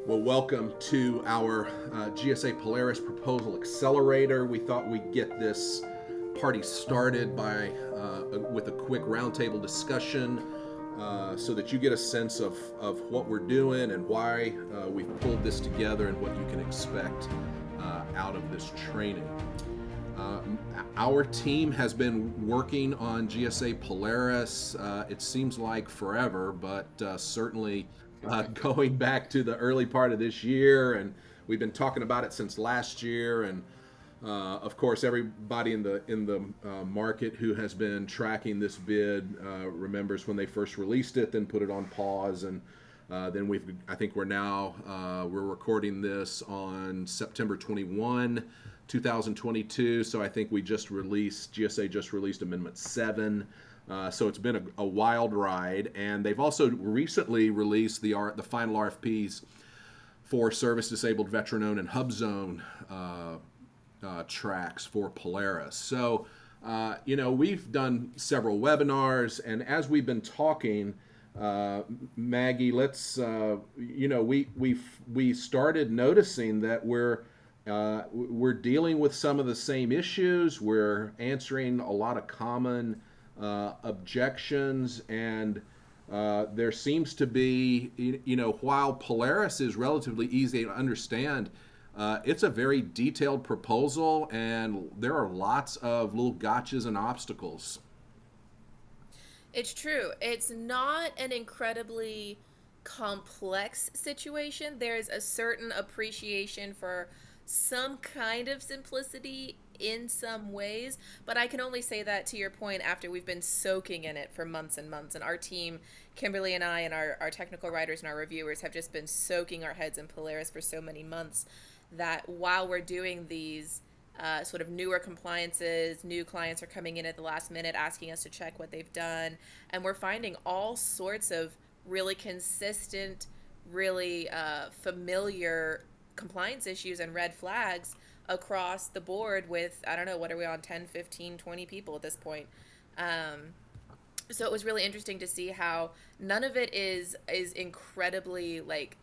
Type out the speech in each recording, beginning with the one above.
Well, welcome to our GSA Polaris Proposal Accelerator. We thought we'd get this party started with a quick roundtable discussion so that you get a sense of what we're doing and why we've pulled this together and what you can expect out of this training. Our team has been working on GSA Polaris, it seems like forever, but certainly going back to the early part of this year, and we've been talking about it since last year. And of course, everybody in the market who has been tracking this bid remembers when they first released it, then put it on pause, and then I think we're recording this on September 21, 2022. So I think GSA just released Amendment 7. So it's been a wild ride, and they've also recently released the final RFPs for service-disabled, veteran-owned, and hub-zone tracks for Polaris. So, we've done several webinars, and as we've been talking, Maggie, we started noticing that we're dealing with some of the same issues. We're answering a lot of common objections, and there seems to be, while Polaris is relatively easy to understand, it's a very detailed proposal, and there are lots of little gotchas and obstacles. It's true. It's not an incredibly complex situation. There's a certain appreciation for some kind of simplicity in some ways, but I can only say that, to your point, after we've been soaking in it for months and months. And our team, Kimberly and I, and our technical writers and our reviewers have just been soaking our heads in Polaris for so many months that while we're doing these sort of newer compliances, new clients are coming in at the last minute asking us to check what they've done, and we're finding all sorts of really consistent, really familiar compliance issues and red flags across the board with, I don't know, what are we on, 10, 15, 20 people at this point. So it was really interesting to see how none of it is incredibly like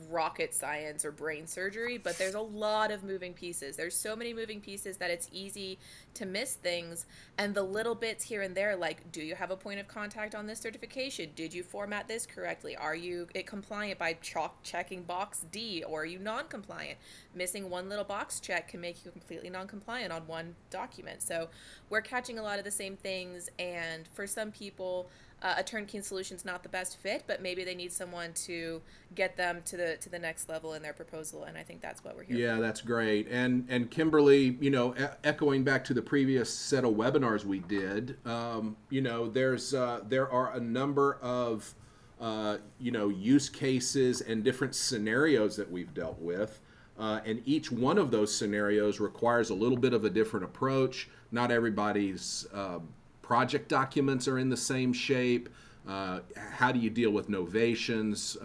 rocket science or brain surgery, but there's a lot of moving pieces. There's so many moving pieces that it's easy to miss things, and the little bits here and there, like, do you have a point of contact on this certification? Did you format this correctly? Are you compliant by checking box D, or are you non-compliant? Missing one little box check can make you completely non-compliant on one document. So we're catching a lot of the same things, and for some people a turnkey solution is not the best fit, but maybe they need someone to get them to the next level in their proposal, and I think that's what we're here for. Yeah, that's great. And Kimberly, echoing back to the previous set of webinars we did, there are a number of use cases and different scenarios that we've dealt with. And each one of those scenarios requires a little bit of a different approach. Not everybody's project documents are in the same shape. How do you deal with novations?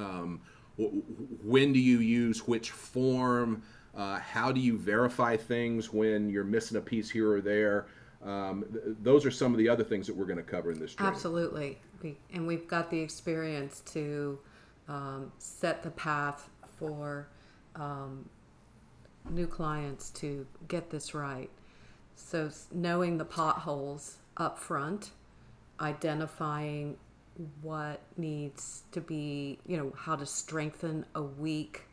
When do you use which form? How do you verify things when you're missing a piece here or there? Those are some of the other things that we're going to cover in this training. Absolutely. And we've got the experience to set the path for new clients to get this right. So knowing the potholes up front, identifying what needs to be, how to strengthen a weak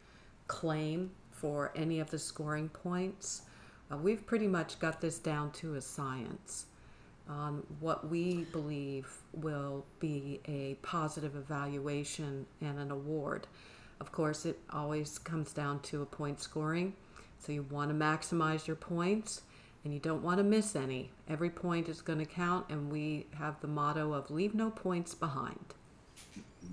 claim for any of the scoring points. We've pretty much got this down to a science on what we believe will be a positive evaluation and an award. Of course, it always comes down to a point scoring. So you want to maximize your points, and you don't want to miss any. Every point is going to count, and we have the motto of leave no points behind.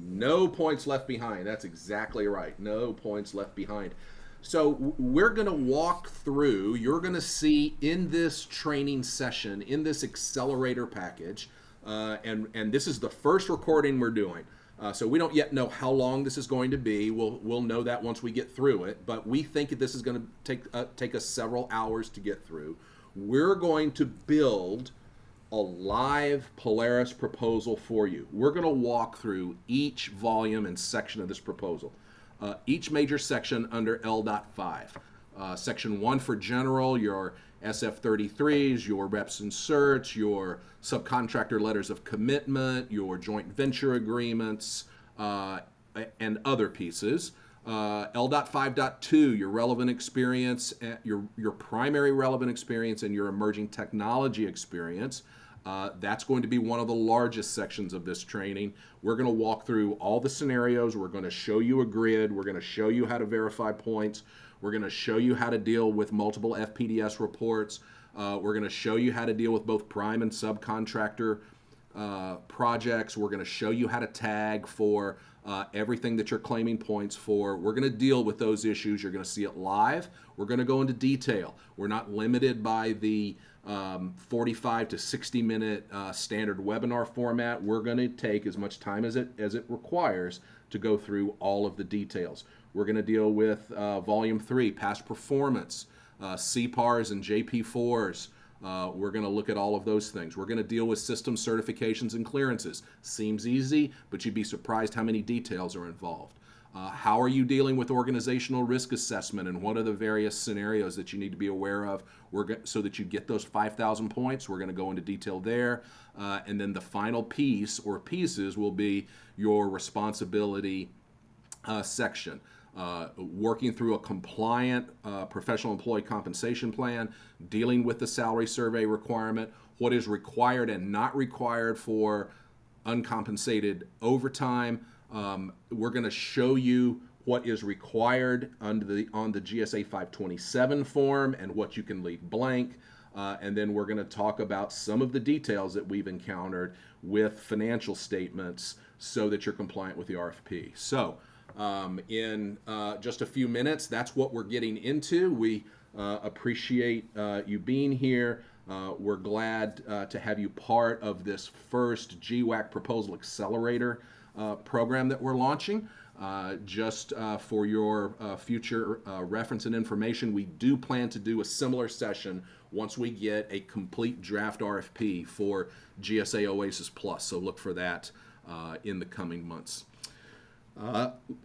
No points left behind. That's exactly right. No points left behind. So we're going to walk through, you're going to see in this training session, in this accelerator package, and this is the first recording we're doing. So we don't yet know how long this is going to be. We'll know that once we get through it, but we think this is going to take us several hours to get through. We're going to build a live Polaris proposal for you. We're going to walk through each volume and section of this proposal. each major section under L.5. Section 1 for general, your SF-33s, your reps and certs, your subcontractor letters of commitment, your joint venture agreements, and other pieces. L.5.2, your relevant experience, your primary relevant experience, and your emerging technology experience. That's going to be one of the largest sections of this training. We're going to walk through all the scenarios. We're going to show you a grid. We're going to show you how to verify points. We're going to show you how to deal with multiple FPDS reports. We're going to show you how to deal with both prime and subcontractor projects. We're going to show you how to tag for everything that you're claiming points for. We're going to deal with those issues. You're going to see it live. We're going to go into detail. We're not limited by the 45 to 60 minute standard webinar format. We're going to take as much time as it requires to go through all of the details. We're going to deal with Volume 3, past performance, CPARs and JP4s. We're going to look at all of those things. We're going to deal with system certifications and clearances. Seems easy, but you'd be surprised how many details are involved. How are you dealing with organizational risk assessment, and what are the various scenarios that you need to be aware of so that you get those 5,000 points? We're going to go into detail there. And then the final piece or pieces will be your responsibility section. Working through a compliant professional employee compensation plan, dealing with the salary survey requirement, what is required and not required for uncompensated overtime. We're going to show you what is required on the GSA 527 form and what you can leave blank. And then we're going to talk about some of the details that we've encountered with financial statements so that you're compliant with the RFP. So in just a few minutes, that's what we're getting into. We appreciate you being here. We're glad to have you part of this first GWAC Proposal Accelerator program that we're launching. Just for your future reference and information, we do plan to do a similar session once we get a complete draft RFP for GSA Oasis Plus. So look for that in the coming months.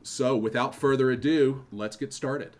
So without further ado, let's get started.